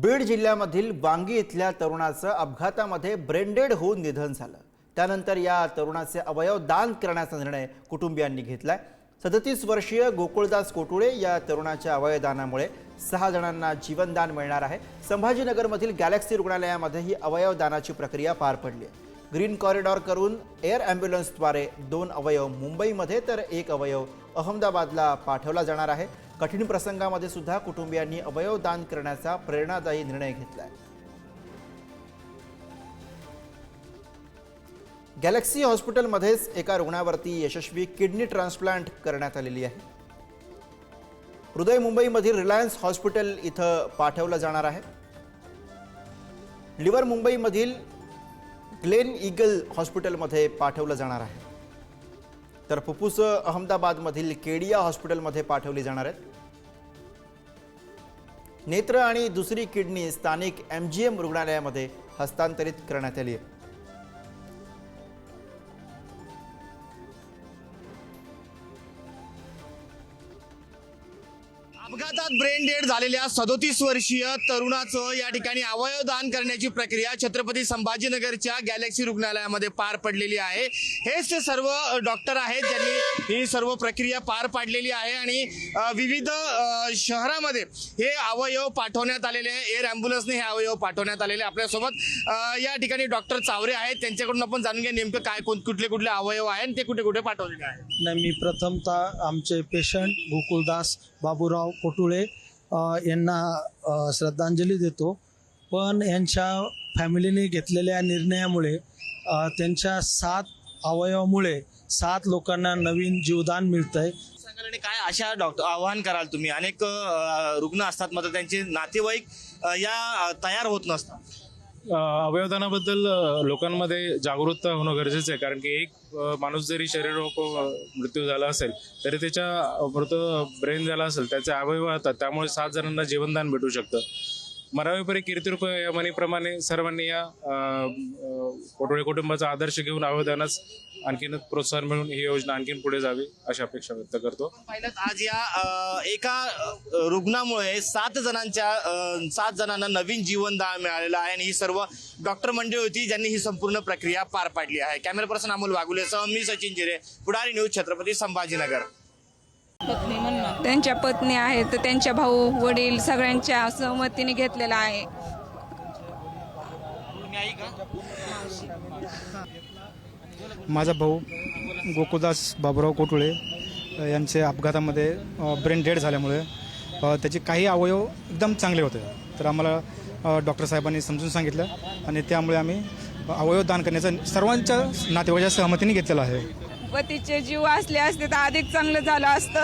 बीड जिल्ह्यामधील वांगी इथल्या तरुणाचं अपघातामध्ये ब्रेन डेड होऊन निधन झालं। त्यानंतर या तरुणाचे अवयव दान करण्याचा निर्णय कुटुंबियांनी घेतलाय। 37 वर्षीय गोकुळदास कोटुळे या तरुणाच्या अवयवदानामुळे 6 जणांना जीवनदान मिळणार आहे। संभाजीनगरमधील गॅलेक्सी रुग्णालयामध्ये ही अवयवदानाची प्रक्रिया पार पडली आहे। ग्रीन कॉरिडॉर करून एअर ॲम्ब्युलन्सद्वारे 2 अवयव मुंबईमध्ये तर 1 अवयव अहमदाबादला पाठवला जाणार आहे। कठीण प्रसंगामध्ये सुद्धा कुटुंबियांनी अवयव दान करण्याचा प्रेरणादायी निर्णय घेतलाय। गॅलेक्सी हॉस्पिटलमध्येच एका रुग्णावरती यशस्वी किडनी ट्रान्सप्लांट करण्यात आलेली आहे। हृदय मुंबईमधील रिलायन्स हॉस्पिटल इथं पाठवलं जाणार आहे। लिव्हर मुंबईमधील ग्लेन ईगल हॉस्पिटलमध्ये पाठवलं जाणार आहे। तर फुफ्फुस अहमदाबादमधील केडिया हॉस्पिटलमध्ये पाठवली जाणार आहेत। नेत्र आणि दुसरी किडनी स्थानिक MGM रुग्णालयामध्ये हस्तांतरित करण्यात आली आहे। अपघातात ब्रेन डेड झालेल्या 37 वर्षीय तरुणाचं या ठिकाणी अवयव दान करण्याची प्रक्रिया छत्रपती संभाजीनगरच्या गॅलेक्सी रुग्णालयामध्ये पार पडलेली आहे। हेच ते सर्व डॉक्टर आहेत ज्यांनी ही सर्व प्रक्रिया पार पाडलेली आहे आणि विविध शहरामध्ये हे अवयव पाठवण्यात आलेले आहे। एअर ॲम्ब्युलन्सने हे अवयव पाठवण्यात आलेले। आपल्यासोबत या ठिकाणी डॉक्टर चावरे आहेत, त्यांच्याकडून आपण जाणून घ्या नेमकं काय कुठले कुठले अवयव आहे आणि ते कुठे कुठे पाठवलेले आहे। नाही, मी प्रथमतः आमचे पेशंट गोकुळदास बाबूराव कोटुळे यांना श्रद्धांजली देतो। पण यांच्या फॅमिलीने घेतलेल्या निर्णयामुळे त्यांच्या 7 अवयवामुळे 7 लोकांना नवीन जीवदान मिळतंय। सांगाल आणि काय अशा आवाहन कराल तुम्ही? अनेक रुग्ण असतात मात्र त्यांचे नातेवाईक या तयार होत नसतात। अवयवदानाबद्दल लोकांमध्ये जागरूकता होणं गरजेचं आहे, कारण की एक माणूस जरी शरीरोप मृत्यू झाला असेल तरी त्याच्या मृत ब्रेन झाला असेल, त्याचे अवयव असतात, त्यामुळे 7 जणांना जीवनदान भेटू शकतं। मरावीपरी कीर्तिरूप या म्हणीप्रमाणे सर्वांनी या कोटुळे कुटुंबाचा आदर्श घेऊन अवयवदानास आणखीन प्रोत्साहन मिळून ही योजना आणखीन पुढे जावी अशी अपेक्षा व्यक्त करतो। पाहिलं आज या एका रुग्णामुळे 7 जणांना नवीन जीवनदान मिळालेलं आहे आणि ही सर्व डॉक्टर मंडळी होती ज्यांनी ही संपूर्ण प्रक्रिया पार पाडली आहे। कॅमेरा पर्सन अमोल वाघुलेसह मी सचिन जिरे, पुढारी न्यूज, छत्रपती संभाजीनगर। त्यांच्या पत्नी आहेत, त्यांच्या भाऊ वडील सगळ्यांच्या सहमतीने घेतलेला आहे। माझा भाऊ गोकुळदास बाबूराव कोटुळे यांचे अपघातामध्ये ब्रेन डेड झाल्यामुळे त्याचे काही अवयव एकदम चांगले होते, तर आम्हाला डॉक्टर साहेबांनी समजून सांगितलं आणि त्यामुळे आम्ही अवयव दान करण्याचा सर्वांच्या नातेवाईकांच्या सहमतीने घेतलेला आहे। पतीचे जीव असले असते तर अधिक चांगलं झालं असतं।